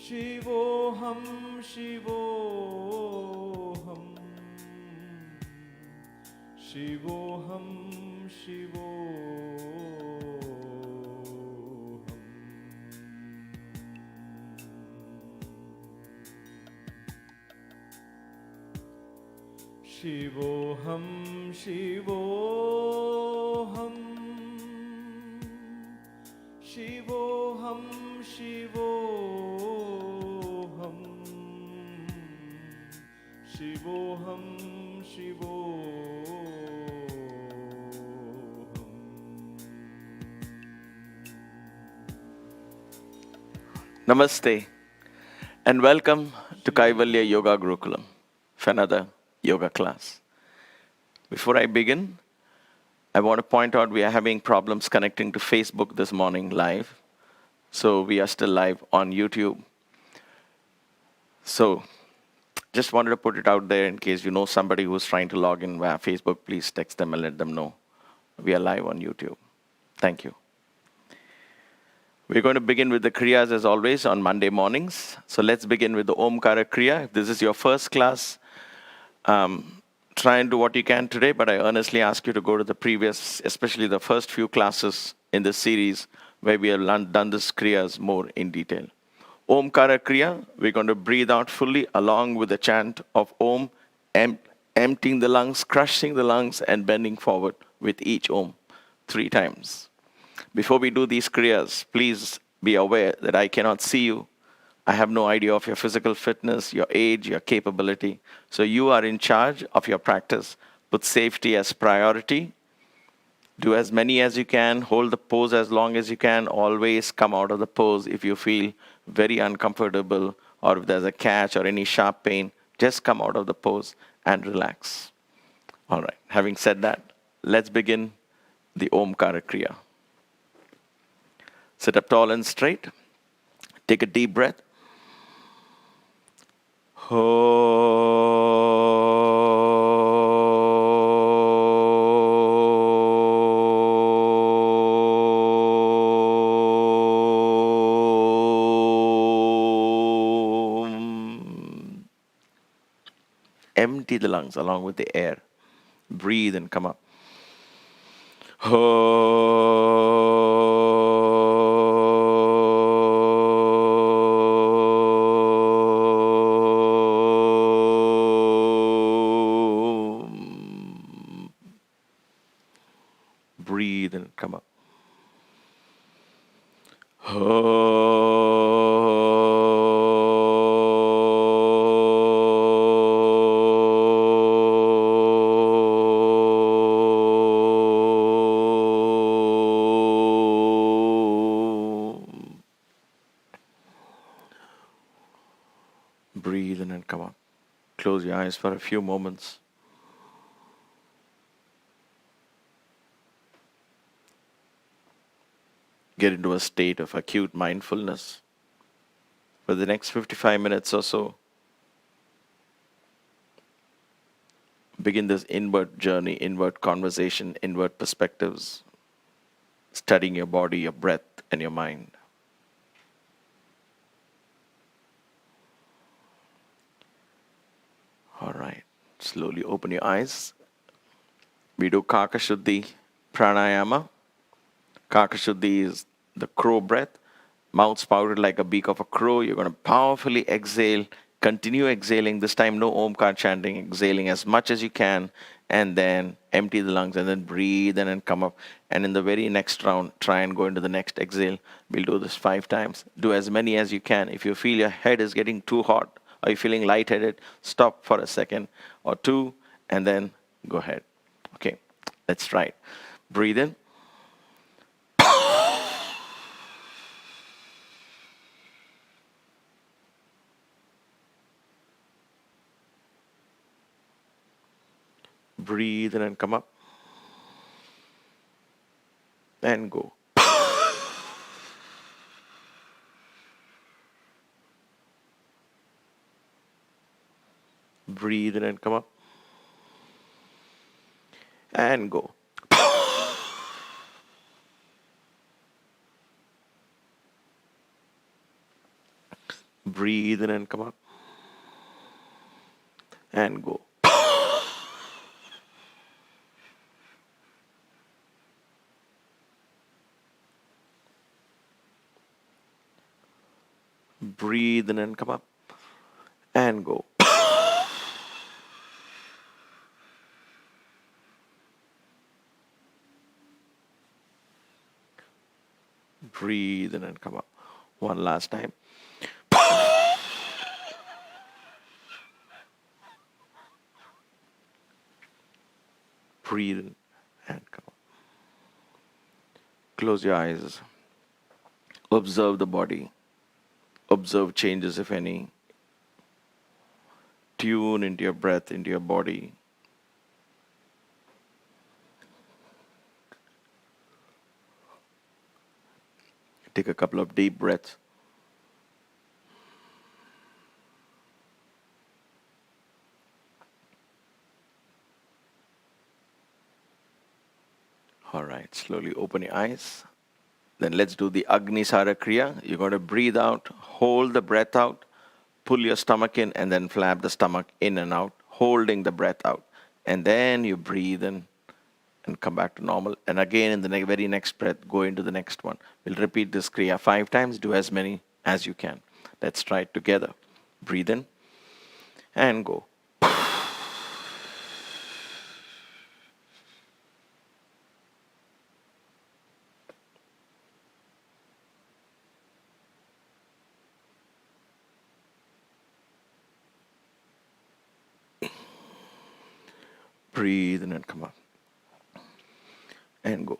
Shivoham, Shivoham, Shivoham, Shivoham. Shivoham, Shivoham, Shivoham, Shivoham, Shivoham, Shivoham. Namaste and welcome to Kaivalya Yoga Gurukulam for another yoga class. Before I begin, I want to point out we are having problems connecting to Facebook this morning live. So we are still live on YouTube. So just wanted to put it out there in case you know somebody who's trying to log in via Facebook, please text them and let them know we are live on YouTube. Thank you. We're going to begin with the Kriyas as always on Monday mornings. So let's begin with the Omkara Kriya. If this is your first class, try and do what you can today, but I earnestly ask you to go to the previous, especially the first few classes in this series where we have done this Kriyas more in detail. Omkara Kriya, we're going to breathe out fully along with the chant of Om, emptying the lungs, crushing the lungs, and bending forward with each Om 3 times. Before we do these Kriyas, please be aware that I cannot see you. I have no idea of your physical fitness, your age, your capability. So you are in charge of your practice. Put safety as priority. Do as many as you can. Hold the pose as long as you can. Always come out of the pose if you feel very uncomfortable or if there's a catch or any sharp pain. Just come out of the pose and relax. All right. Having said that, let's begin the Omkara Kriya. Sit up tall and straight. Take a deep breath. Empty the lungs along with the air. Breathe and come up. Breathe and come up. Breathe in and come up. Close your eyes for a few moments. Get into a state of acute mindfulness. For the next 55 minutes or so, begin this inward journey, inward conversation, inward perspectives, studying your body, your breath, and your mind. All right, slowly open your eyes. We do Kakashuddhi pranayama. Kakashuddhi is the crow breath. Mouth spouted like a beak of a crow. You're going to powerfully exhale. Continue exhaling. This time, no Omkar chanting. Exhaling as much as you can. And then empty the lungs. And then breathe and then come up. And in the very next round, try and go into the next exhale. We'll do this 5 times. Do as many as you can. If you feel your head is getting too hot, or you're feeling lightheaded, stop for a second or 2. And then go ahead. Okay, let's try it. Breathe in. Breathe in and come up. And go. Breathe in and come up. And go. Breathe in and come up. And go. Breathe in and come up. And go. Breathe in and come up. One last time. Breathe in and come up. Close your eyes. Observe the body. Observe changes, if any. Tune into your breath, into your body. Take a couple of deep breaths. All right, slowly open your eyes. Then let's do the Agni, sara, Kriya. You're going to breathe out, hold the breath out, pull your stomach in, and then flap the stomach in and out, holding the breath out. And then you breathe in and come back to normal. And again, in the very next breath, go into the next one. We'll repeat this Kriya 5 times. Do as many as you can. Let's try it together. Breathe in and go. Breathe in and come up. And go.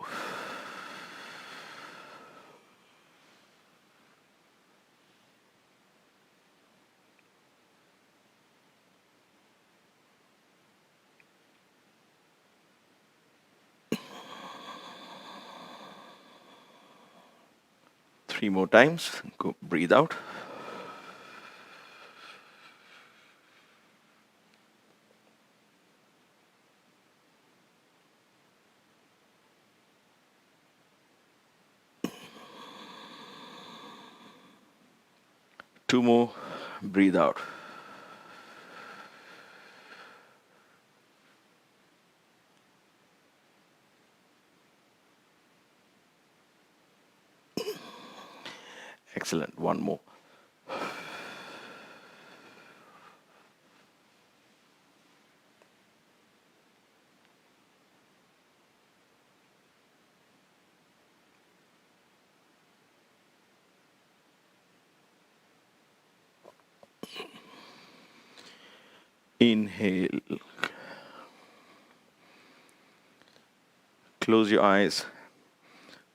Three more times. Go. Breathe out. Two more. Breathe out. Excellent. One more. Inhale. Close your eyes.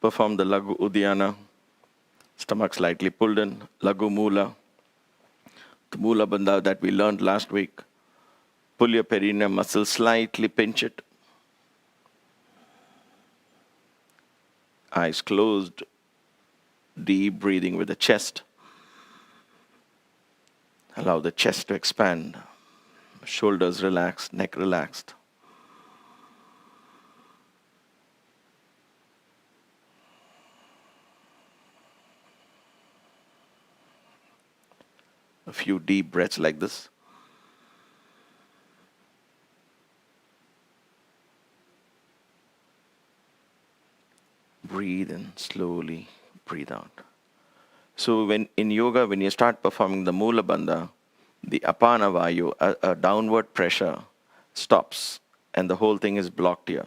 Perform the Lagu Uddiyana. Stomach slightly pulled in. Lagu Mula. The Mula bandha that we learned last week. Pull your perineum muscle, slightly pinch it. Eyes closed. Deep breathing with the chest. Allow the chest to expand. Shoulders relaxed, neck relaxed. A few deep breaths like this. Breathe in slowly, breathe out. So in yoga, when you start performing the Mula Bandha, the apana vayu, a downward pressure, stops and the whole thing is blocked here.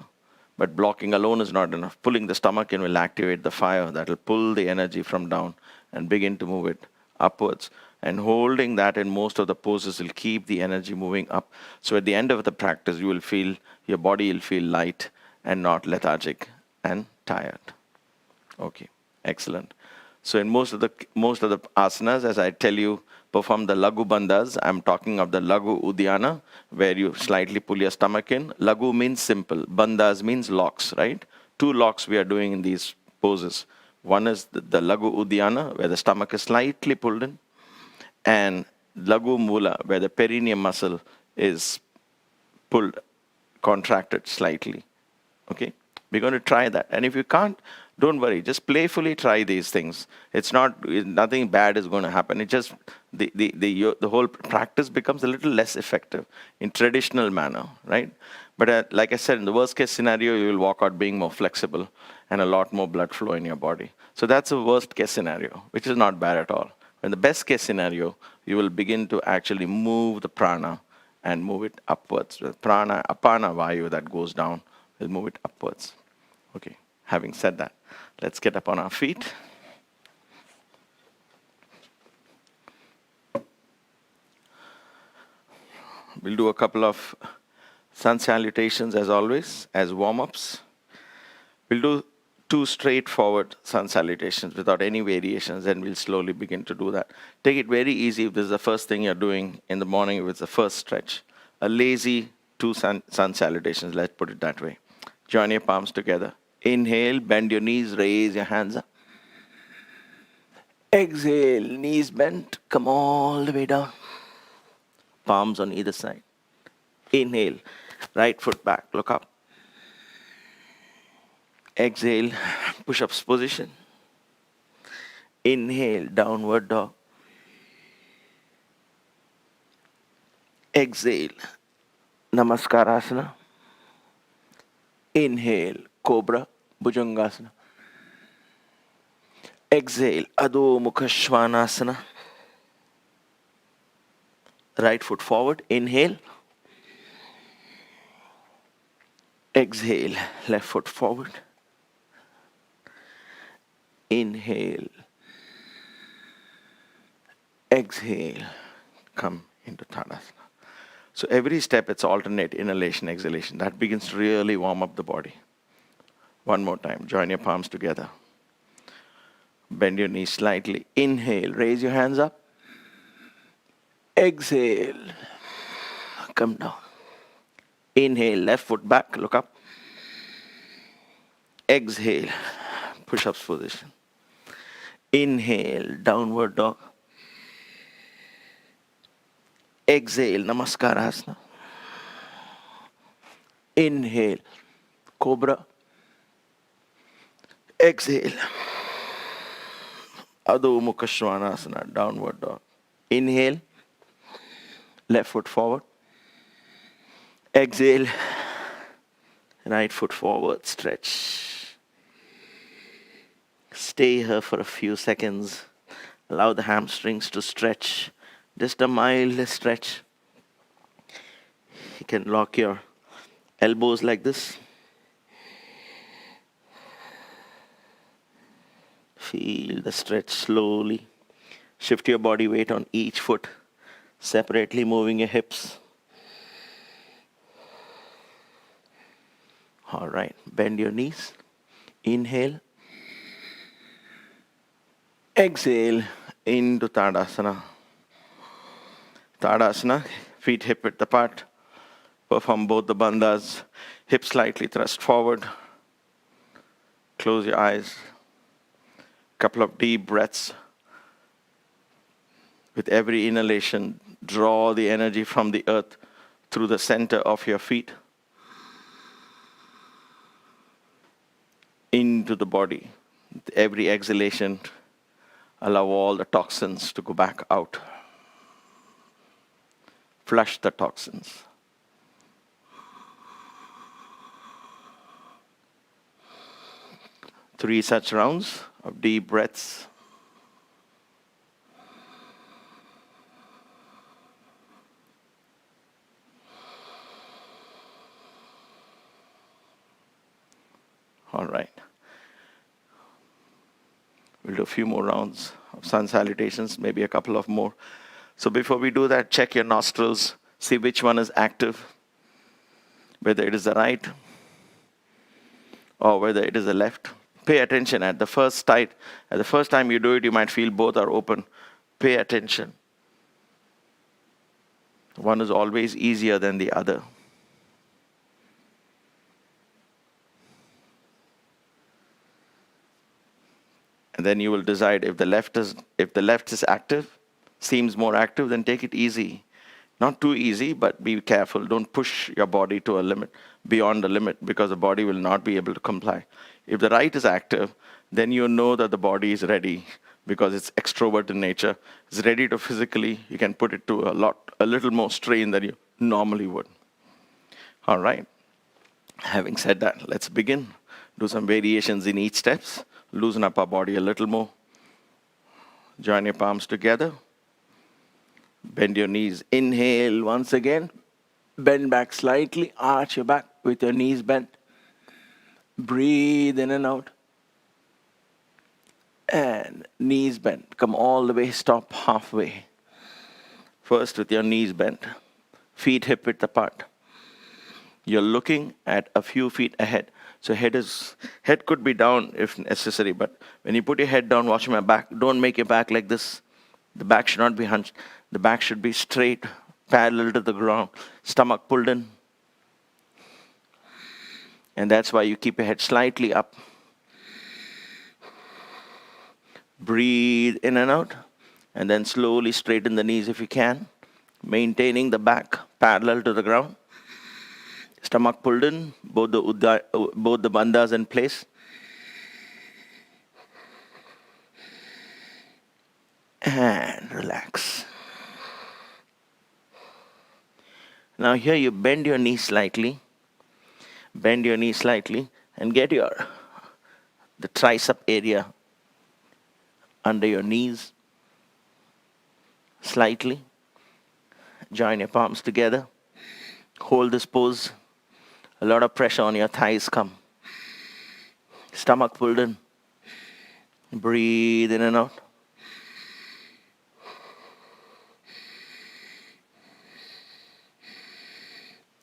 But blocking alone is not enough. Pulling the stomach in will activate the fire that will pull the energy from down and begin to move it upwards. And holding that in most of the poses will keep the energy moving up. So at the end of the practice, you will feel, your body will feel light and not lethargic and tired. Okay, excellent. So in most of the asanas, as I tell you, perform the Lagu Bandhas. I'm talking of the Lagu Uddiyana, where you slightly pull your stomach in. Lagu means simple. Bandhas means locks, right? 2 locks we are doing in these poses. One is the Lagu Uddiyana, where the stomach is slightly pulled in. And Lagu Mula, where the perineum muscle is pulled, contracted slightly. Okay? We're going to try that. And if you can't, Don't worry. Just playfully try these things. Nothing bad is going to happen. It just, the whole practice becomes a little less effective in traditional manner, right? But like I said, in the worst case scenario, you will walk out being more flexible and a lot more blood flow in your body. So that's a worst case scenario, which is not bad at all. In the best case scenario, you will begin to actually move the prana and move it upwards. The prana, apana vayu that goes down, will move it upwards. Okay, having said that, let's get up on our feet. We'll do a couple of sun salutations as always, as warm-ups. We'll do 2 straightforward sun salutations without any variations, and we'll slowly begin to do that. Take it very easy if this is the first thing you're doing in the morning, if it's the first stretch. A lazy 2 sun salutations, let's put it that way. Join your palms together. Inhale, bend your knees, raise your hands up. Exhale, knees bent, come all the way down. Palms on either side. Inhale, right foot back, look up. Exhale, push-ups position. Inhale, downward dog. Exhale, namaskarasana. Inhale, cobra, bhujangasana. Exhale, adho mukha svanasana. Right foot forward, inhale. Exhale, left foot forward. Inhale. Exhale. Come into Tadasana. So every step, it's alternate inhalation, exhalation. That begins to really warm up the body. One more time. Join your palms together. Bend your knees slightly. Inhale. Raise your hands up. Exhale. Come down. Inhale. Left foot back. Look up. Exhale. Push-ups position. Inhale. Downward dog. Exhale. Namaskarasana. Inhale. Cobra. Exhale. Adho Mukha Svanasana. Downward dog. Inhale. Left foot forward. Exhale. Right foot forward. Stretch. Stay here for a few seconds. Allow the hamstrings to stretch. Just a mild stretch. You can lock your elbows like this. Feel the stretch slowly. Shift your body weight on each foot, separately moving your hips. All right, bend your knees. Inhale. Exhale into Tadasana. Tadasana, feet hip width apart. Perform both the bandhas. Hips slightly thrust forward. Close your eyes. Couple of deep breaths. With every inhalation, draw the energy from the earth through the center of your feet into the body. With every exhalation, allow all the toxins to go back out. Flush the toxins. Three such rounds of deep breaths. All right. We'll do a few more rounds of sun salutations, maybe a couple of more. So before we do that, check your nostrils, see which one is active, whether it is the right or whether it is the left. Pay attention at the first time you do it, you might feel both are open. Pay attention. One is always easier than the other. And then you will decide if the left is active, seems more active, then take it easy. Not too easy, but be careful. Don't push your body to a limit, beyond the limit, because the body will not be able to comply. If the right is active, then you know that the body is ready because it's extrovert in nature. It's ready to physically, you can put it to a little more strain than you normally would. All right. Having said that, let's begin. Do some variations in each steps. Loosen up our body a little more. Join your palms together. Bend your knees. Inhale once again. Bend back slightly. Arch your back with your knees bent. Breathe in and out. And knees bent. Come all the way. Stop halfway. First with your knees bent. Feet hip width apart. You're looking at a few feet ahead. So head could be down if necessary, but when you put your head down, watch my back. Don't make your back like this. The back should not be hunched. The back should be straight, parallel to the ground. Stomach pulled in. And that's why you keep your head slightly up. Breathe in and out. And then slowly straighten the knees if you can. Maintaining the back parallel to the ground. Stomach pulled in, both the bandhas in place. And relax. Now here you bend your knee slightly. Bend your knee slightly and get the tricep area under your knees. Slightly. Join your palms together. Hold this pose. A lot of pressure on your thighs come. Stomach pulled in. Breathe in and out.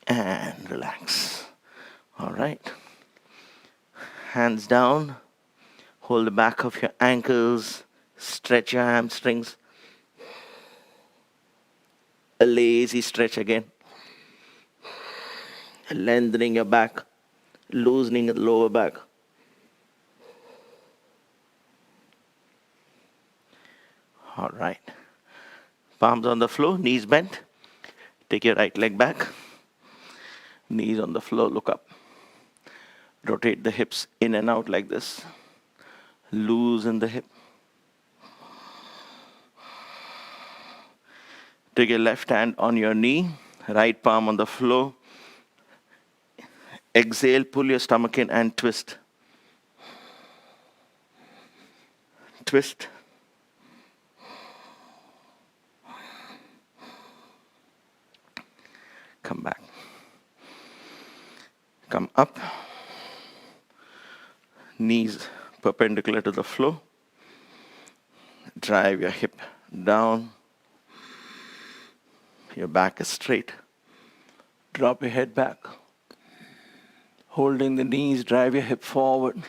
And relax. All right. Hands down. Hold the back of your ankles. Stretch your hamstrings. A lazy stretch again. Lengthening your back, loosening the lower back. All right. Palms on the floor, knees bent. Take your right leg back. Knees on the floor, look up. Rotate the hips in and out like this. Loosen the hip. Take your left hand on your knee, right palm on the floor. Exhale, pull your stomach in and twist. Twist. Come back. Come up. Knees perpendicular to the floor. Drive your hip down. Your back is straight. Drop your head back. Holding the knees, drive your hip forward.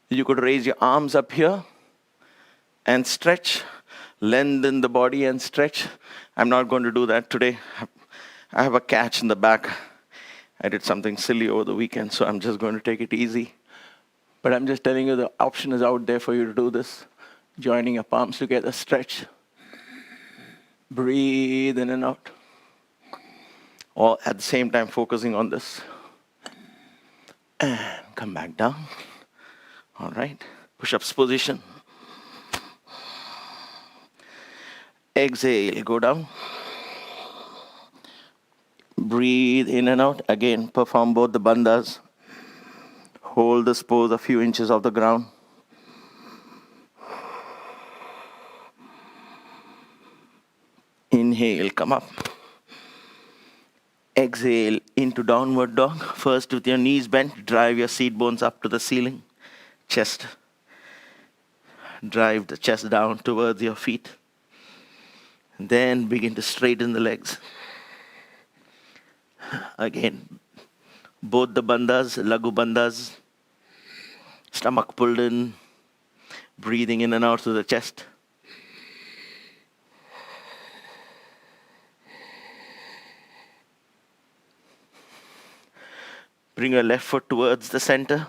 You could raise your arms up here and stretch. Lengthen the body and stretch. I'm not going to do that today. I have a catch in the back. I did something silly over the weekend, so I'm just going to take it easy. But I'm just telling you the option is out there for you to do this. Joining your palms together, stretch. Breathe in and out. All at the same time focusing on this. And come back down. All right. Push-ups position. Exhale, go down. Breathe in and out. Again, perform both the bandhas. Hold this pose a few inches off the ground. Inhale, come up. Exhale into downward dog. First with your knees bent, drive your seat bones up to the ceiling. Chest. Drive the chest down towards your feet. Then begin to straighten the legs. Again, both the bandhas, lagu bandhas. Stomach pulled in. Breathing in and out through the chest. Bring your left foot towards the center.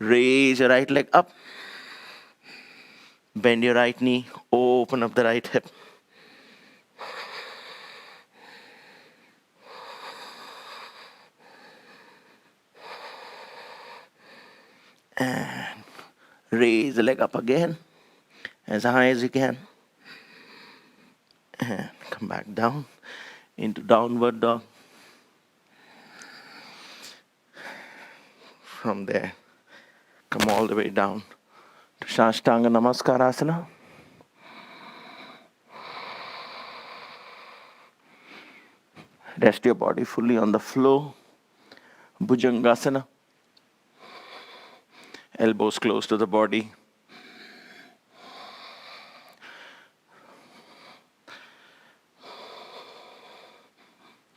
Raise your right leg up. Bend your right knee. Open up the right hip. And raise the leg up again, as high as you can. And come back down into downward dog. From there, come all the way down to Shashtanga Namaskarasana. Rest your body fully on the floor. Bhujangasana. Elbows close to the body.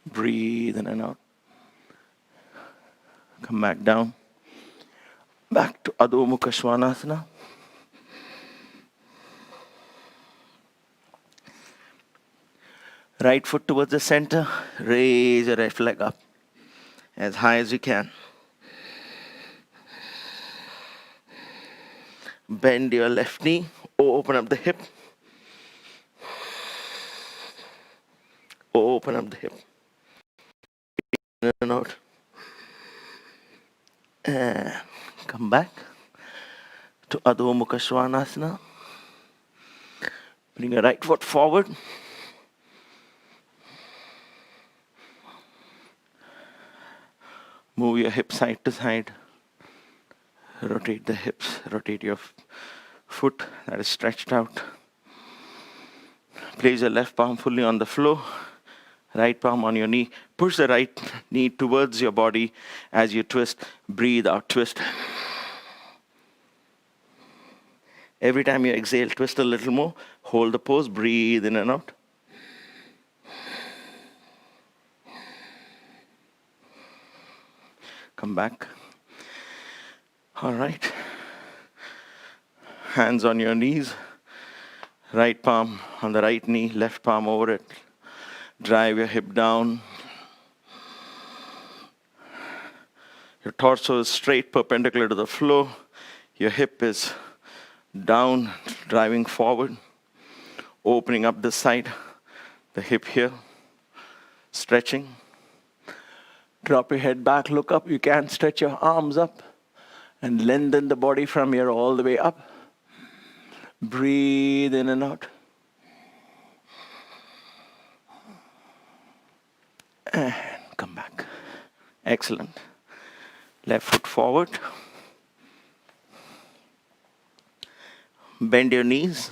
Breathe in and out. Come back down. Back to Adho Mukha Svanasana. Right foot towards the center. Raise your left leg up as high as you can. Bend your left knee. Open up the hip. Open up the hip. In and out. And come back to Adho Mukha Svanasana. Bring your right foot forward. Move your hips side to side. Rotate the hips. Rotate your foot that is stretched out. Place your left palm fully on the floor. Right palm on your knee. Push the right knee towards your body as you twist. Breathe out, twist. Every time you exhale, twist a little more. Hold the pose. Breathe in and out. Come back. All right. Hands on your knees. Right palm on the right knee, left palm over it. Drive your hip down. Your torso is straight, perpendicular to the floor. Your hip is down, driving forward. Opening up this side, the hip here. Stretching. Drop your head back, look up. You can stretch your arms up and lengthen the body from here all the way up. Breathe in and out. And come back. Excellent. Left foot forward. Bend your knees.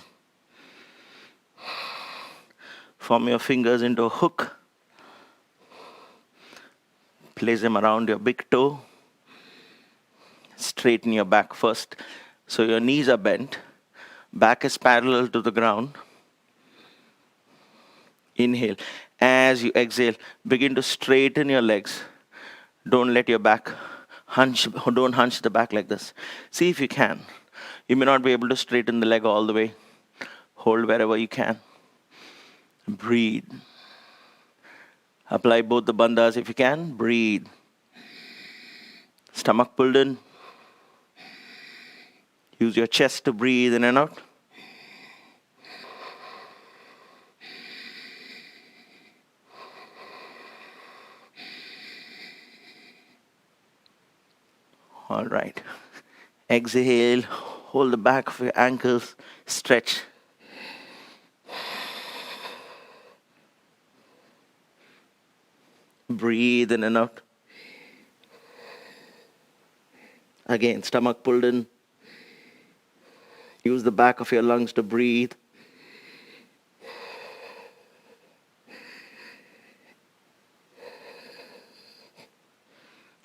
Form your fingers into a hook. Place them around your big toe. Straighten your back first. So your knees are bent. Back is parallel to the ground. Inhale. As you exhale, begin to straighten your legs. Don't let your back hunch. Don't hunch the back like this. See if you can. You may not be able to straighten the leg all the way. Hold wherever you can. Breathe. Apply both the bandhas if you can. Breathe. Stomach pulled in. Use your chest to breathe in and out. All right. Exhale. Hold the back of your ankles. Stretch. Breathe in and out. Again, stomach pulled in. Use the back of your lungs to breathe.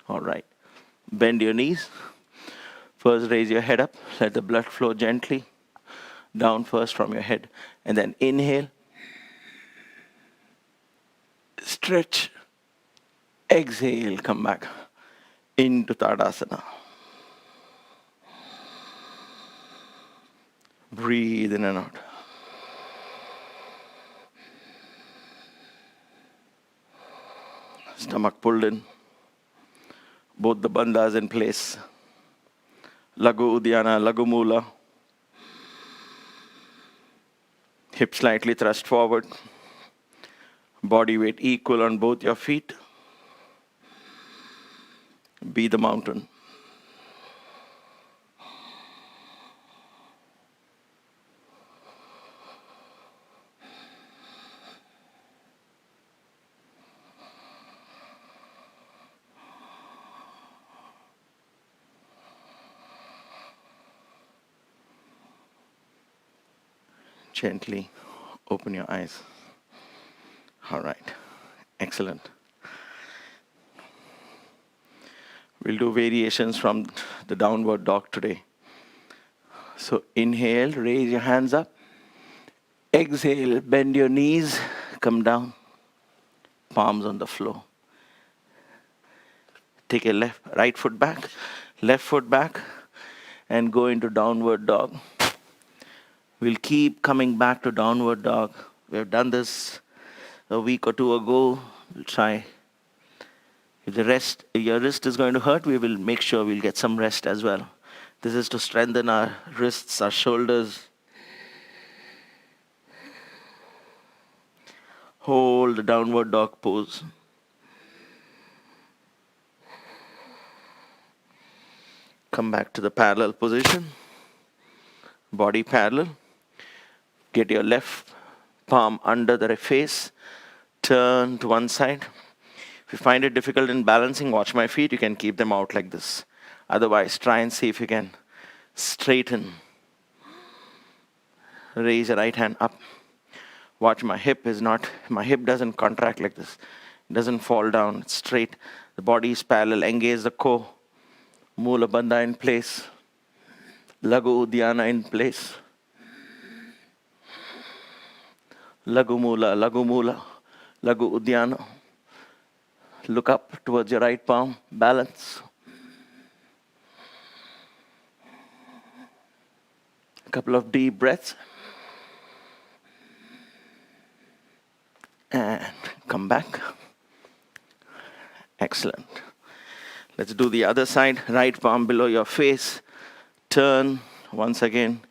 All right. Bend your knees. First, raise your head up. Let the blood flow gently down first from your head. And then inhale. Stretch. Exhale. Come back into Tadasana. Breathe in and out. Stomach pulled in. Both the bandhas in place. Lagu Uddiyana, Lagu Mula. Hip slightly thrust forward. Body weight equal on both your feet. Be the mountain. Gently open your eyes. All right. Excellent. We'll do variations from the downward dog today. So inhale, raise your hands up. Exhale, bend your knees, come down. Palms on the floor. Take a right foot back, left foot back, and go into downward dog. We'll keep coming back to downward dog. We have done this a week or two ago. We'll try. If your wrist is going to hurt, we will make sure we'll get some rest as well. This is to strengthen our wrists, our shoulders. Hold the downward dog pose. Come back to the parallel position. Body parallel. Get your left palm under the face. Turn to one side. If you find it difficult in balancing, watch my feet. You can keep them out like this. Otherwise, try and see if you can straighten. Raise your right hand up. Watch my hip doesn't contract like this. It doesn't fall down. It's straight. The body is parallel. Engage the core. Mula bandha in place. Lagu uddiyana in place. Lagu mula, lagu uddiyana. Look up towards your right palm. Balance. A couple of deep breaths. And come back. Excellent. Let's do the other side. Right palm below your face. Turn once again.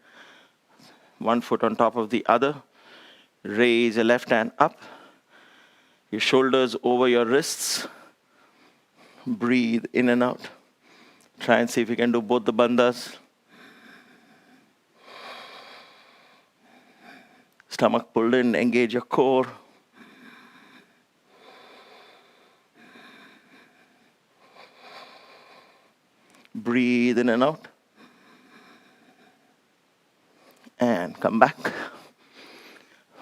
One foot on top of the other. Raise your left hand up. Your shoulders over your wrists. Breathe in and out. Try and see if you can do both the bandhas. Stomach pulled in, engage your core. Breathe in and out. And come back.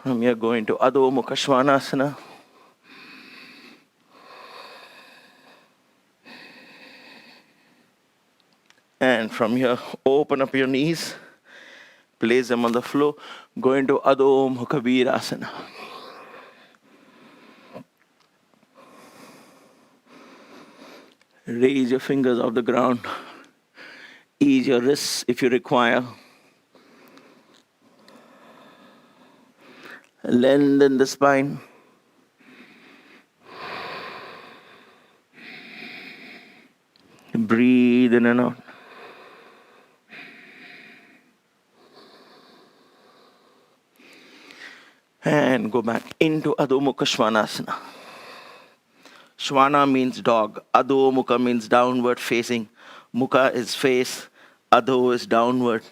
From here, go into Adho Mukha Svanasana. And from here, open up your knees. Place them on the floor. Go into Adho Mukha Virasana. Raise your fingers off the ground. Ease your wrists if you require. Lengthen the spine. Breathe in and out. And go back into Adho Mukha Svanasana. Shvana means dog. Adho Mukha means downward facing. Mukha is face. Adho is downward.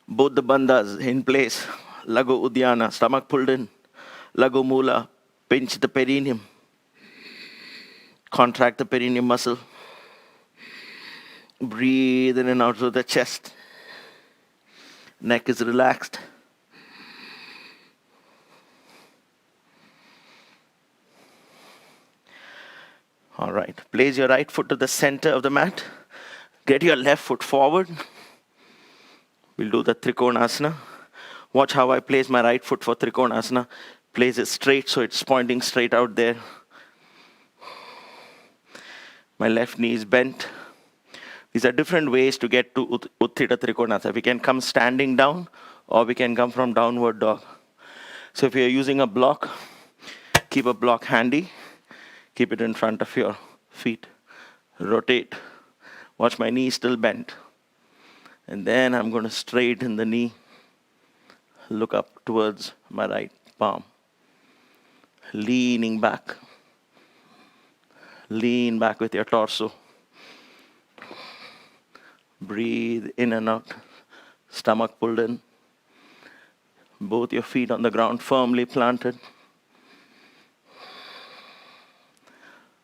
Both the bandhas in place. Lagu uddiyana, stomach pulled in. Lagu mula, pinch the perineum. Contract the perineum muscle. Breathe in and out through the chest. Neck is relaxed. All right. Place your right foot to the center of the mat. Get your left foot forward. We'll do the Trikonasana. Watch how I place my right foot for Trikonasana. Place it straight so it's pointing straight out there. My left knee is bent. These are different ways to get to Utthita Trikonasana. We can come standing down or we can come from downward dog. So if you're using a block, keep a block handy. Keep it in front of your feet. Rotate. Watch my knee still bent. And then I'm going to straighten the knee. Look up towards my right palm. Leaning back. Lean back with your torso. Breathe in and out. Stomach pulled in. Both your feet on the ground firmly planted.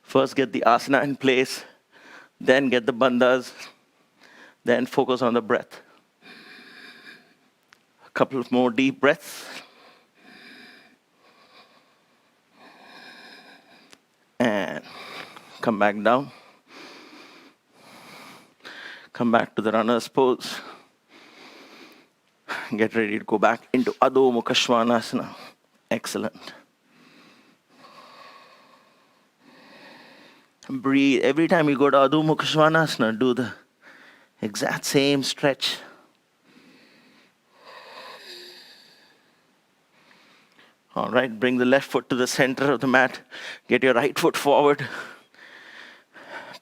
First get the asana in place, then get the bandhas, then focus on the breath. Couple of more deep breaths. And come back down. Come back to the runner's pose. Get ready to go back into Adho Mukha Svanasana. Excellent. Breathe. Every time you go to Adho Mukha Svanasana, do the exact same stretch. All right, bring the left foot to the center of the mat. Get your right foot forward.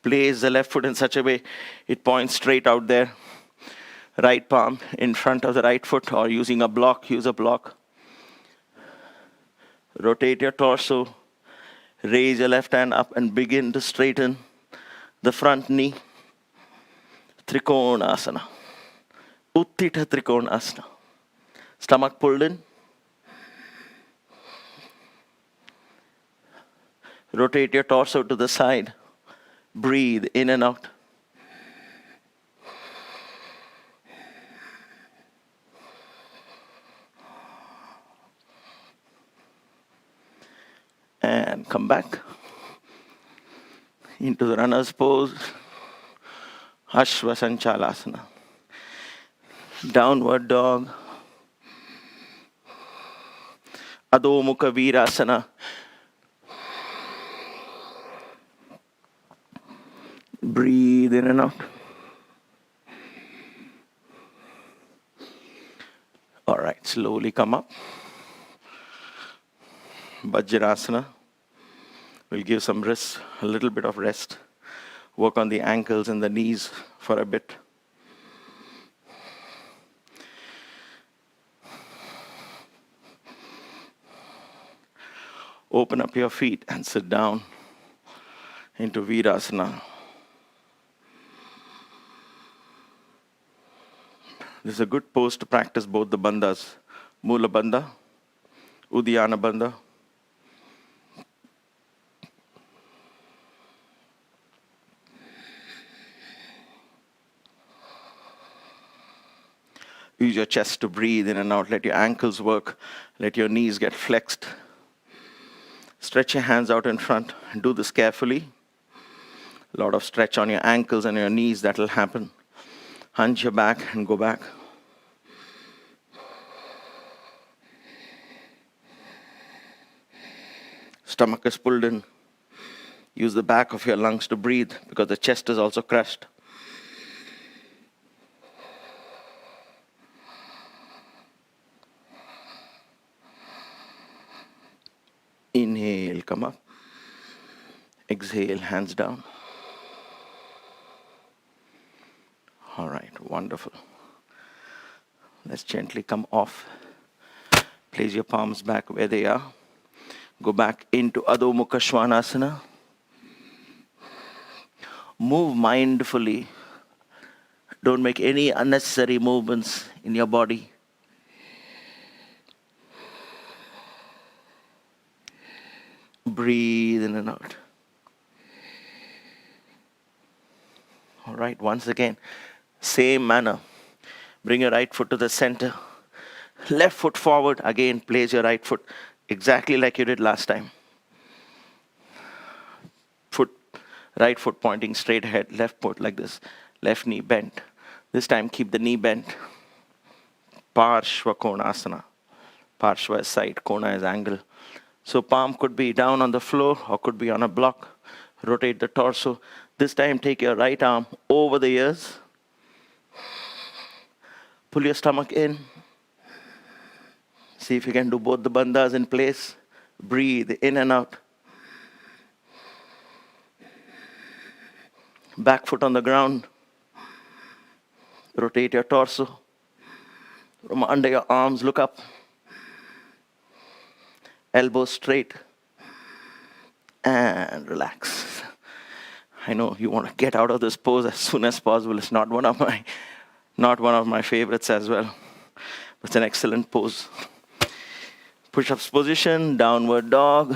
Place the left foot in such a way it points straight out there. Right palm in front of the right foot, or using a block, use a block. Rotate your torso. Raise your left hand up and begin to straighten the front knee. Trikonasana. Uttita Trikonasana. Stomach pulled in. Rotate your torso to the side. Breathe in and out. And come back into the runner's pose. Ashwa Sanchalasana. Downward dog. Adho Mukha Virasana. Breathe in and out. All right, slowly come up. Vajrasana. We'll give some rest, a little bit of rest. Work on the ankles and the knees for a bit. Open up your feet and sit down into Virasana. This is a good pose to practice both the bandhas. Mula bandha, Uddiyana bandha. Use your chest to breathe in and out. Let your ankles work. Let your knees get flexed. Stretch your hands out in front. Do this carefully. A lot of stretch on your ankles and your knees, that will happen. Hunch your back and go back. Stomach is pulled in. Use the back of your lungs to breathe because the chest is also crushed. Inhale, come up. Exhale, hands down. All right, wonderful. Let's gently come off. Place your palms back where they are. Go back into Adho Mukha Svanasana. Move mindfully. Don't make any unnecessary movements in your body. Breathe in and out. All right, once again, same manner. Bring your right foot to the center. Left foot forward. Again, place your right foot exactly like you did last time. Right foot pointing straight ahead. Left foot like this. Left knee bent. This time, keep the knee bent. Parshva Konasana. Parshva is side, Kona is angle. So palm could be down on the floor or could be on a block. Rotate the torso. This time, take your right arm over the ears. Pull your stomach in. See if you can do both the bandhas in place. Breathe in and out. Back foot on the ground. Rotate your torso. From under your arms, look up. Elbows straight. And relax. I know you want to get out of this pose as soon as possible. It's not one of my favorites as well. But it's an excellent pose. Push-ups position, downward dog.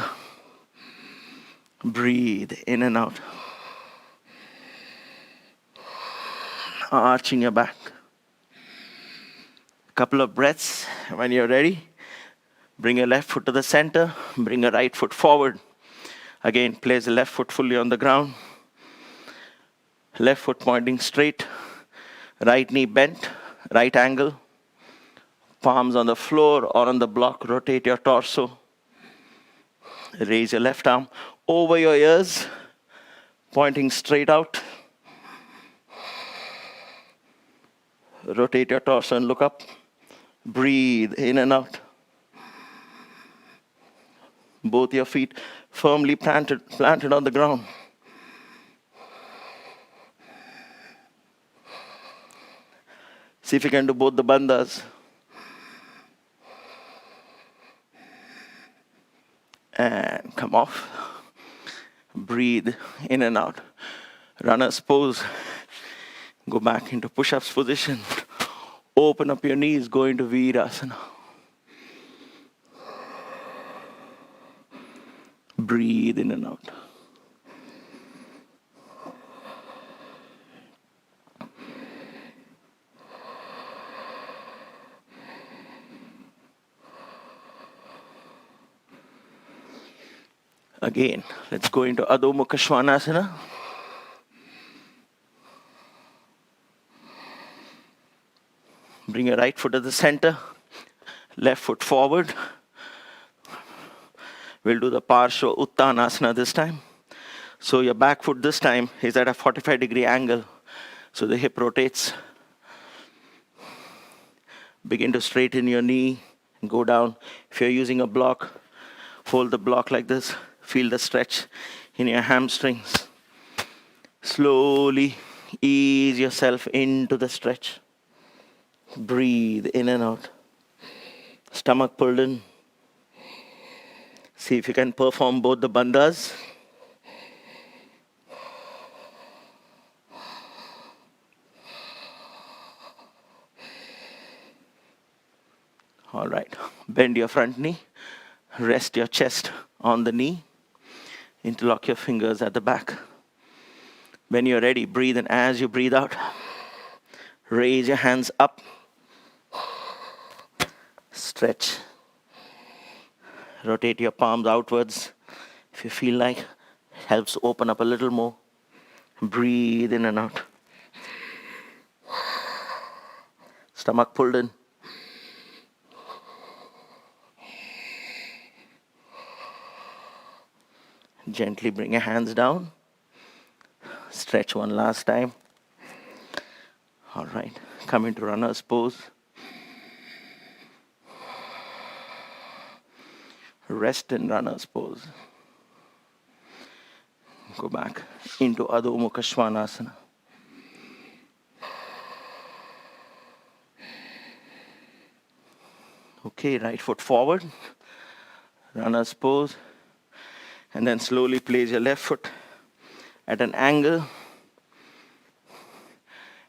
Breathe in and out. Arching your back. Couple of breaths. When you're ready, bring your left foot to the center, bring your right foot forward. Again, place the left foot fully on the ground. Left foot pointing straight, right knee bent, right angle. Palms on the floor or on the block, rotate your torso. Raise your left arm over your ears, pointing straight out. Rotate your torso and look up. Breathe in and out. Both your feet firmly planted on the ground. See if you can do both the bandhas. And come off. Breathe in and out. Runner's pose. Go back into push-ups position. Open up your knees, go into Virasana. Breathe in and out. Again, let's go into Adho Mukha Svanasana. Bring your right foot to the center, left foot forward. We'll do the Parshva Uttanasana this time. So your back foot this time is at a 45-degree angle. So the hip rotates. Begin to straighten your knee and go down. If you're using a block, fold the block like this. Feel the stretch in your hamstrings. Slowly ease yourself into the stretch. Breathe in and out. Stomach pulled in. See if you can perform both the bandhas. All right. Bend your front knee. Rest your chest on the knee. Interlock your fingers at the back. When you're ready, breathe in. As you breathe out, raise your hands up. Stretch. Rotate your palms outwards. If you feel like, it helps open up a little more. Breathe in and out. Stomach pulled in. Gently bring your hands down. Stretch one last time. All right. Come into runner's pose. Rest in runner's pose. Go back into Adho Mukha Svanasana. Okay, right foot forward. Runner's pose. And then slowly place your left foot at an angle.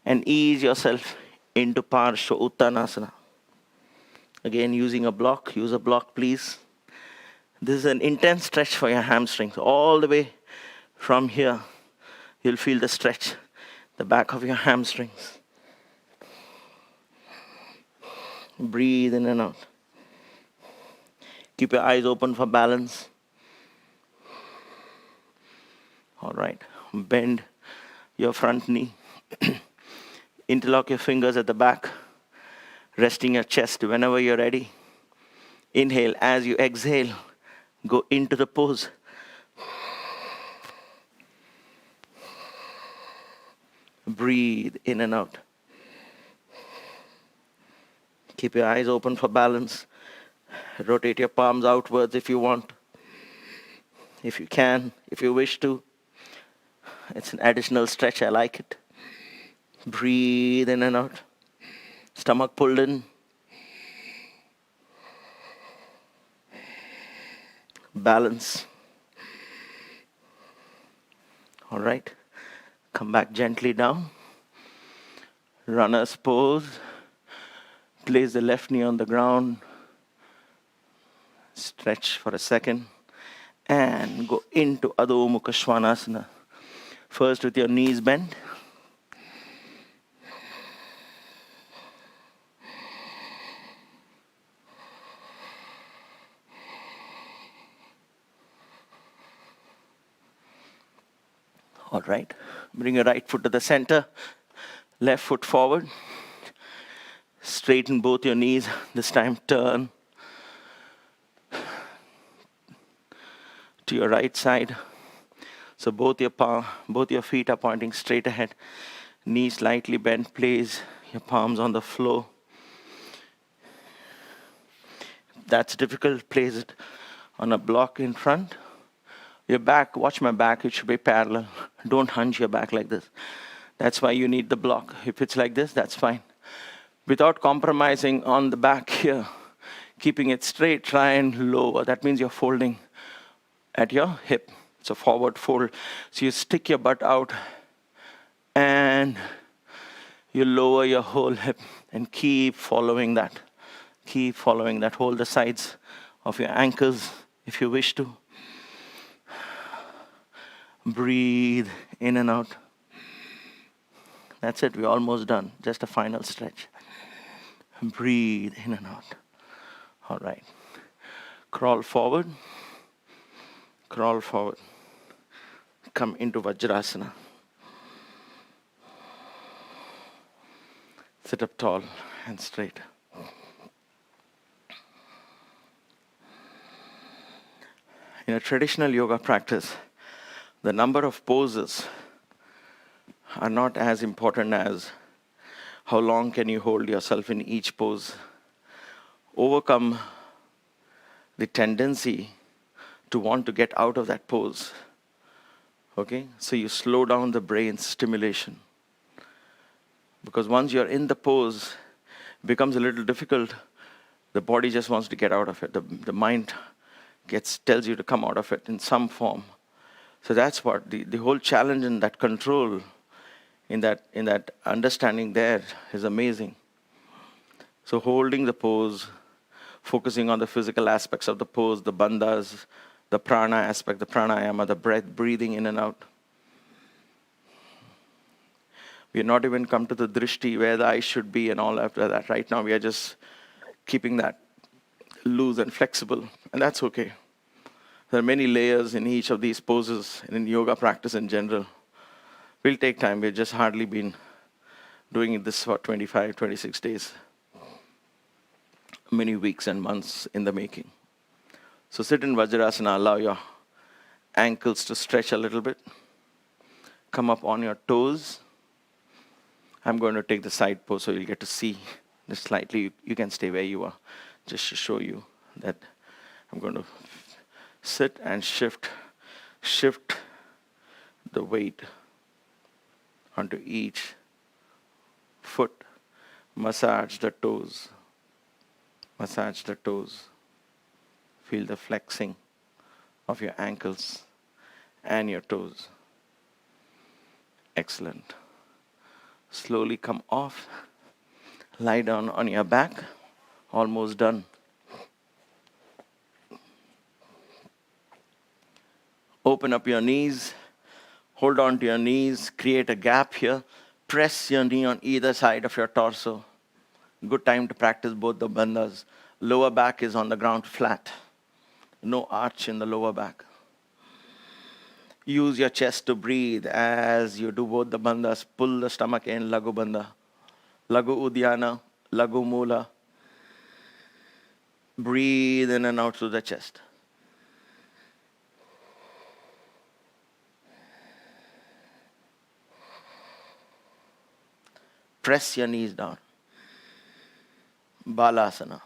And ease yourself into Parshva Uttanasana. Again, using a block. Use a block, please. This is an intense stretch for your hamstrings. All the way from here, you'll feel the stretch, the back of your hamstrings. Breathe in and out. Keep your eyes open for balance. All right. Bend your front knee. Interlock your fingers at the back. Resting your chest whenever you're ready. Inhale. As you exhale, go into the pose. Breathe in and out. Keep your eyes open for balance. Rotate your palms outwards if you want. If you can, if you wish to. It's an additional stretch. I like it. Breathe in and out. Stomach pulled in. Balance. All right. Come back gently down. Runner's pose. Place the left knee on the ground. Stretch for a second. And go into Adho Mukha Svanasana. First with your knees bent. All right. Bring your right foot to the center, left foot forward. Straighten both your knees. This time turn to your right side. So both your feet are pointing straight ahead. Knees slightly bent. Place your palms on the floor. If that's difficult, place it on a block in front. Your back, watch my back, it should be parallel. Don't hunch your back like this. That's why you need the block. If it's like this, that's fine. Without compromising on the back here, keeping it straight, try and lower. That means you're folding at your hip. It's a forward fold. So you stick your butt out and you lower your whole hip and keep following that. Keep following that. Hold the sides of your ankles if you wish to. Breathe in and out. That's it. We're almost done. Just a final stretch. Breathe in and out. All right. Crawl forward. Crawl forward. Come into Vajrasana. Sit up tall and straight. In a traditional yoga practice, the number of poses are not as important as how long can you hold yourself in each pose. Overcome the tendency to want to get out of that pose. Okay? So you slow down the brain's stimulation. Because once you're in the pose, it becomes a little difficult. The body just wants to get out of it. The mind tells you to come out of it in some form. So that's what the whole challenge in that control, in that understanding there is amazing. So holding the pose, focusing on the physical aspects of the pose, the bandhas, the prana aspect, the pranayama, the breath, breathing in and out. We are not even come to the drishti where the eyes should be and all after that. Right now we are just keeping that loose and flexible, and that's okay. There are many layers in each of these poses and in yoga practice in general. Will take time. We've just hardly been doing this for 25, 26 days. Many weeks and months in the making. So sit in Vajrasana, allow your ankles to stretch a little bit. Come up on your toes. I'm going to take the side pose so you'll get to see this slightly. You can stay where you are, just to show you that I'm going to sit and shift the weight onto each foot. Massage the toes. Massage the toes. Feel the flexing of your ankles and your toes. Excellent. Slowly come off. Lie down on your back. Almost done. Open up your knees. Hold on to your knees. Create a gap here. Press your knee on either side of your torso. Good time to practice both the bandhas. Lower back is on the ground flat. No arch in the lower back. Use your chest to breathe as you do both the bandhas. Pull the stomach in, Lagu Bandha. Lagu Uddiyana, Lagu Mula. Breathe in and out through the chest. Press your knees down. Balasana.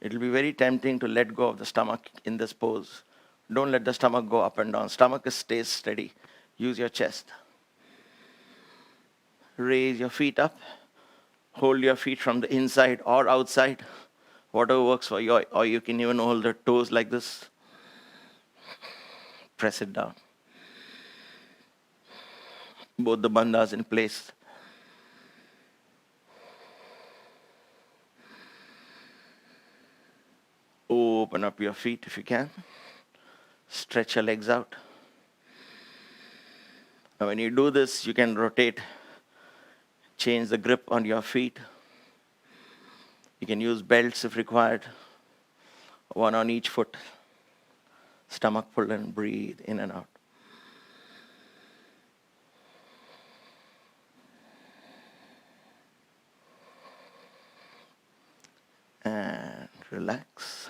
It will be very tempting to let go of the stomach in this pose. Don't let the stomach go up and down. Stomach stays steady. Use your chest. Raise your feet up. Hold your feet from the inside or outside. Whatever works for you. Or you can even hold the toes like this. Press it down. Both the bandhas in place. Open up your feet if you can. Stretch your legs out. Now when you do this, you can rotate. Change the grip on your feet. You can use belts if required, one on each foot. Stomach pull and breathe in and out. And relax.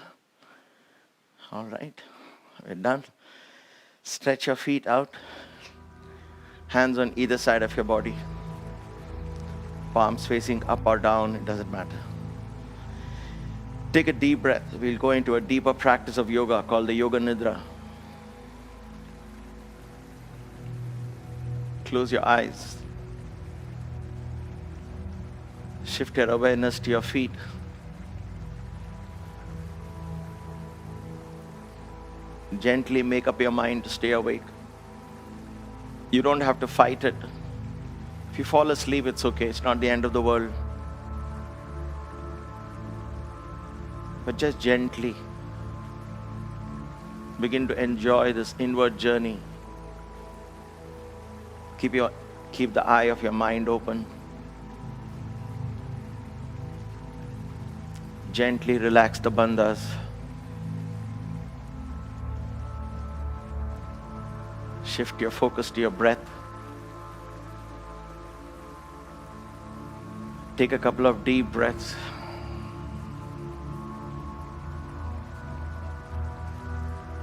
All right, we're done. Stretch your feet out. Hands on either side of your body. Palms facing up or down, it doesn't matter. Take a deep breath. We'll go into a deeper practice of yoga called the yoga nidra. Close your eyes. Shift your awareness to your feet. Gently make up your mind to stay awake. You don't have to fight it. If you fall asleep, it's okay. It's not the end of the world. But just gently begin to enjoy this inward journey. Keep the eye of your mind open. Gently relax the bandhas. Shift your focus to your breath. Take a couple of deep breaths.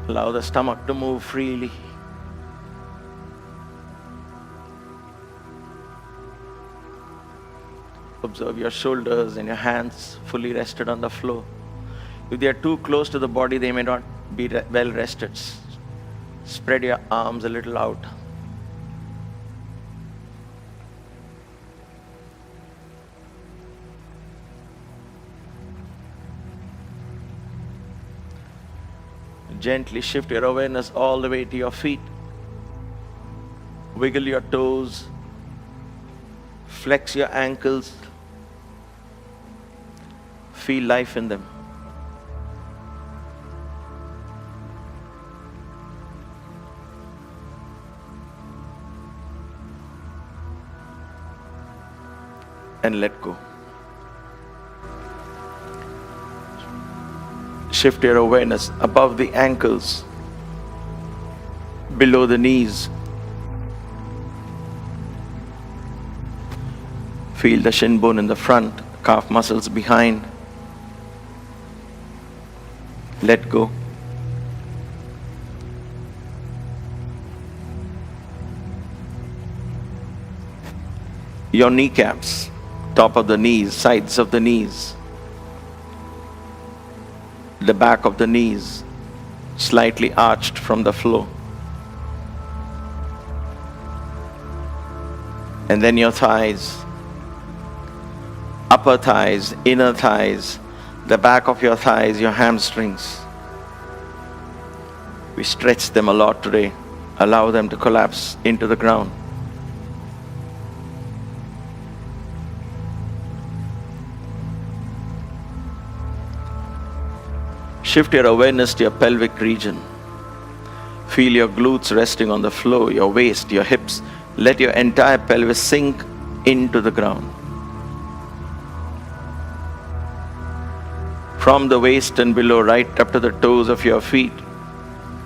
Allow the stomach to move freely. Observe your shoulders and your hands fully rested on the floor. If they are too close to the body, they may not be well rested. Spread your arms a little out. Gently shift your awareness all the way to your feet. Wiggle your toes. Flex your ankles. Feel life in them. And let go. Shift your awareness above the ankles, below the knees. Feel the shin bone in the front, calf muscles behind. Let go. Your kneecaps, top of the knees, sides of the knees, the back of the knees, slightly arched from the floor. And then your thighs, upper thighs, inner thighs, the back of your thighs, your hamstrings. We stretch them a lot today. Allow them to collapse into the ground. Shift your awareness to your pelvic region. Feel your glutes resting on the floor, your waist, your hips. Let your entire pelvis sink into the ground. From the waist and below, right up to the toes of your feet,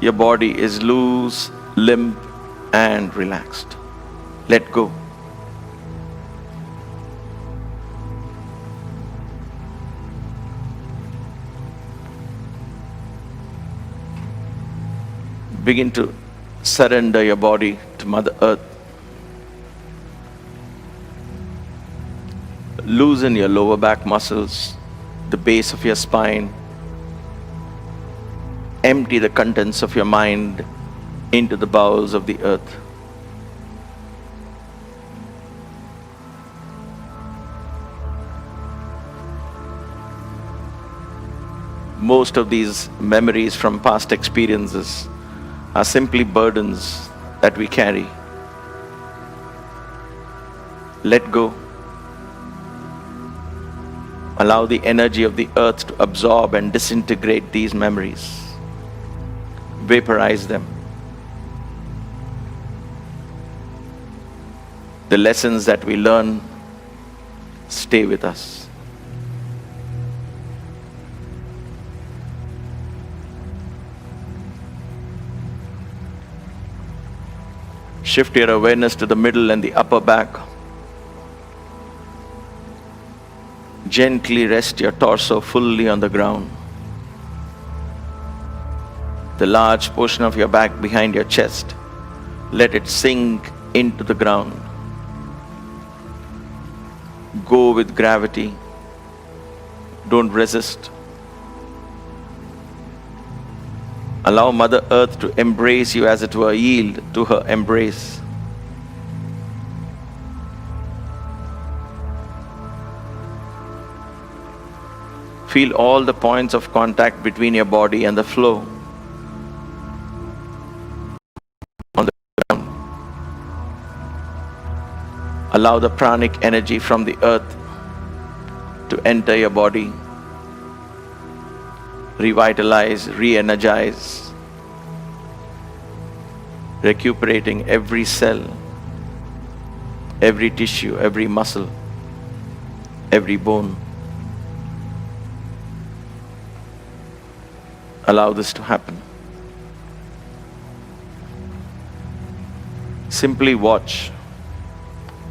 your body is loose, limp, and relaxed. Let go. Begin to surrender your body to Mother Earth. Loosen your lower back muscles, the base of your spine. Empty the contents of your mind into the bowels of the earth. Most of these memories from past experiences are simply burdens that we carry. Let go. Allow the energy of the earth to absorb and disintegrate these memories. Vaporize them. The lessons that we learn stay with us. Shift your awareness to the middle and the upper back. Gently rest your torso fully on the ground. The large portion of your back behind your chest, let it sink into the ground. Go with gravity. Don't resist. Allow Mother Earth to embrace you, as it were. Yield to her embrace. Feel all the points of contact between your body and the floor on the ground. Allow the pranic energy from the earth to enter your body, revitalize, re-energize, recuperating every cell, every tissue, every muscle, every bone. Allow this to happen. Simply watch,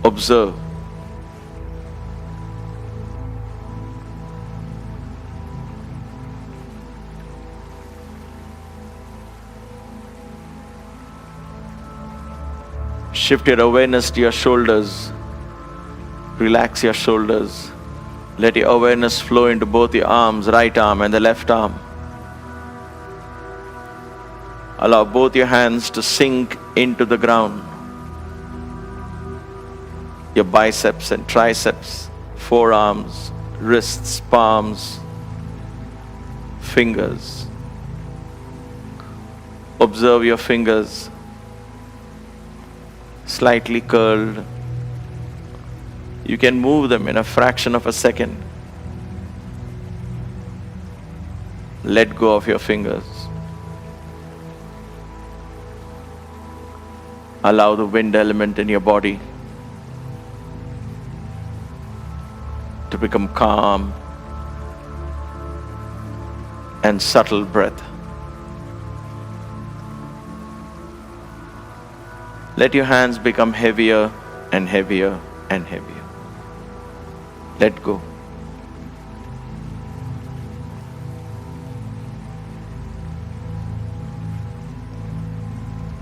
observe. Shift your awareness to your shoulders. Relax your shoulders. Let your awareness flow into both your arms, right arm and the left arm. Allow both your hands to sink into the ground. Your biceps and triceps, forearms, wrists, palms, fingers. Observe your fingers, slightly curled. You can move them in a fraction of a second. Let go of your fingers. Allow the wind element in your body to become calm and subtle breath. Let your hands become heavier and heavier and heavier. Let go.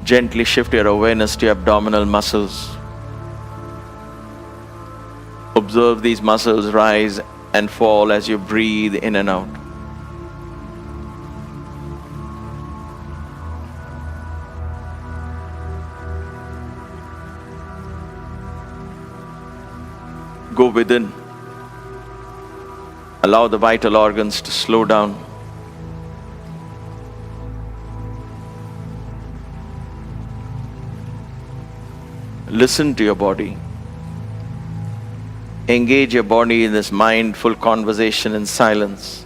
Gently shift your awareness to your abdominal muscles. Observe these muscles rise and fall as you breathe in and out. Go within. Allow the vital organs to slow down. Listen to your body. Engage your body in this mindful conversation in silence.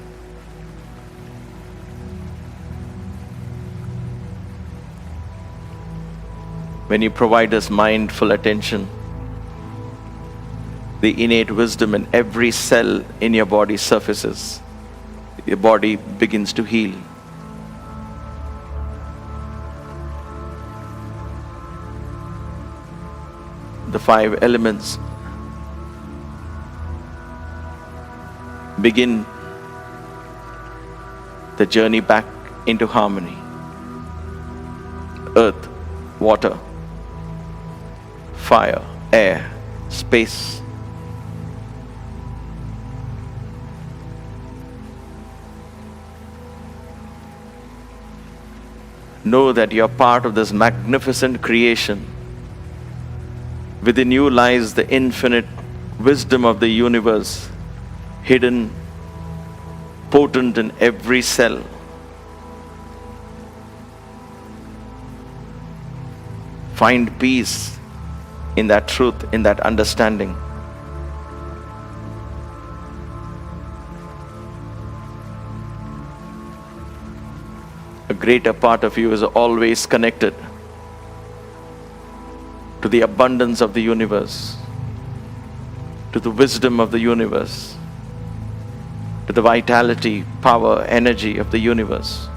When you provide us mindful attention, the innate wisdom in every cell in your body surfaces. Your body begins to heal. The 5 elements begin the journey back into harmony. Earth, water, fire, air, space. Know that you are part of this magnificent creation. Within you lies the infinite wisdom of the universe, hidden, potent in every cell. Find peace in that truth, in that understanding. A greater part of you is always connected to the abundance of the universe, to the wisdom of the universe, to the vitality, power, energy of the universe.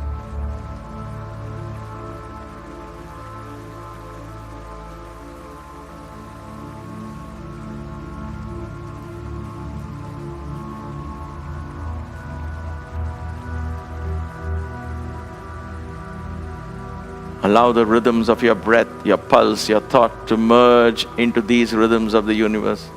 Allow the rhythms of your breath, your pulse, your thought to merge into these rhythms of the universe.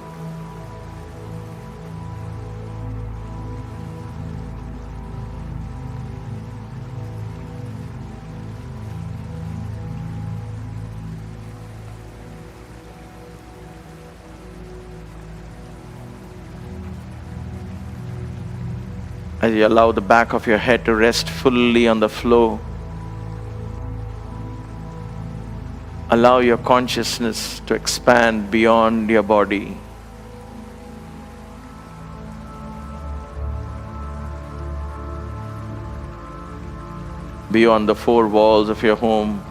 As you allow the back of your head to rest fully on the floor, allow your consciousness to expand beyond your body. Beyond the four walls of your home.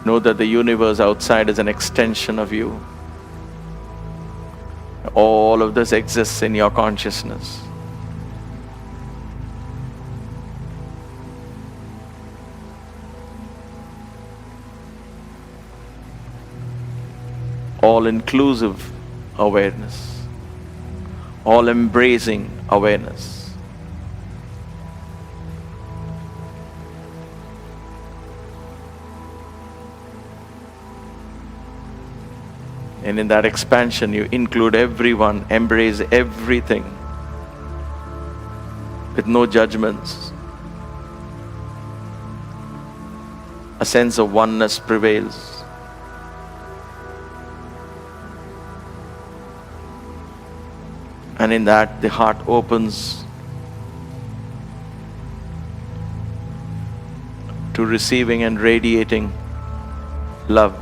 Know that the universe outside is an extension of you. All of this exists in your consciousness. All-inclusive awareness. All-embracing awareness. And in that expansion, you include everyone, embrace everything with no judgments. A sense of oneness prevails. And in that, the heart opens to receiving and radiating love.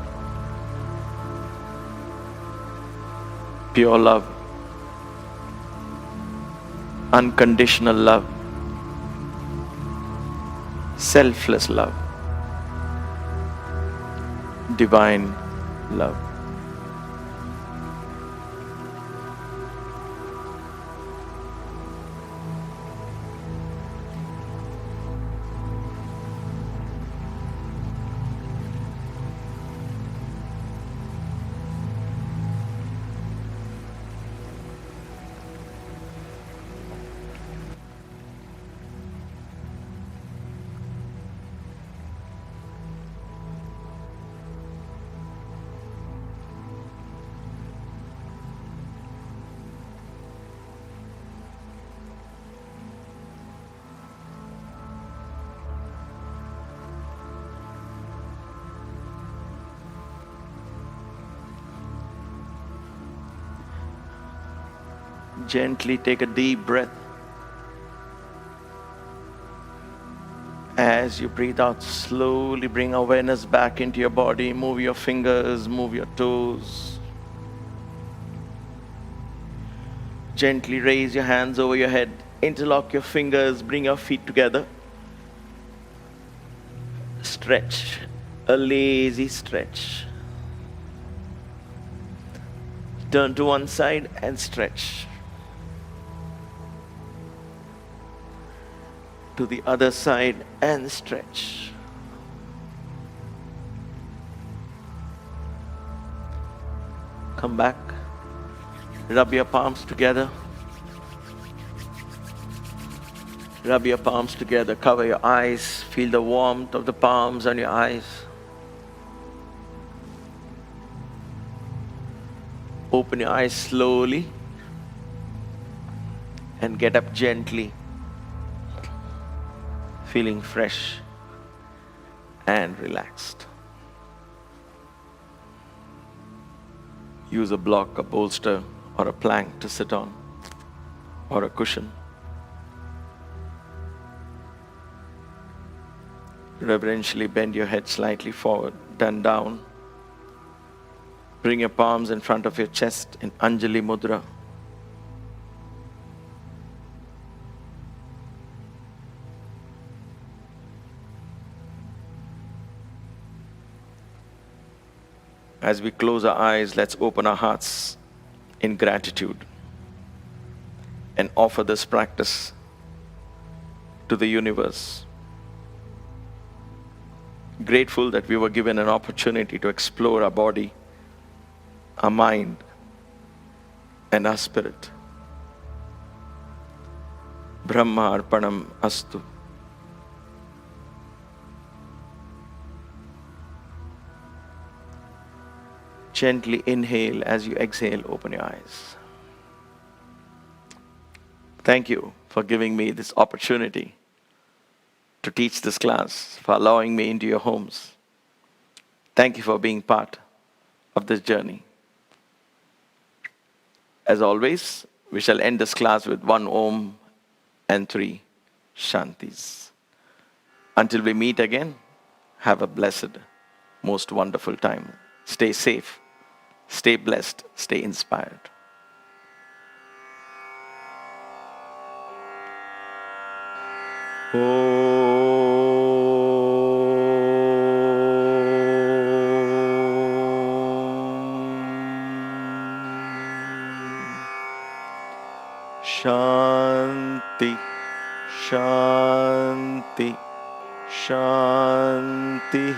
Pure love, unconditional love, selfless love, divine love. Gently take a deep breath. As you breathe out, slowly bring awareness back into your body. Move your fingers, move your toes. Gently raise your hands over your head. Interlock your fingers, bring your feet together. Stretch, a lazy stretch. Turn to one side and stretch. To the other side and stretch. Come back. Rub your palms together. Rub your palms together. Cover your eyes. Feel the warmth of the palms on your eyes. Open your eyes slowly and get up gently. Feeling fresh and relaxed. Use a block, a bolster, or a plank to sit on, or a cushion. Reverentially bend your head slightly forward, then down. Bring your palms in front of your chest in Anjali Mudra. As we close our eyes, let's open our hearts in gratitude and offer this practice to the universe. Grateful that we were given an opportunity to explore our body, our mind, and our spirit. Brahma Arpanam Astu. Gently inhale. As you exhale, open your eyes. Thank you for giving me this opportunity to teach this class, for allowing me into your homes. Thank you for being part of this journey. As always, we shall end this class with 1 Om and 3 Shantis. Until we meet again, have a blessed, most wonderful time. Stay safe, stay blessed, stay inspired. Shanti, Shanti, Shanti.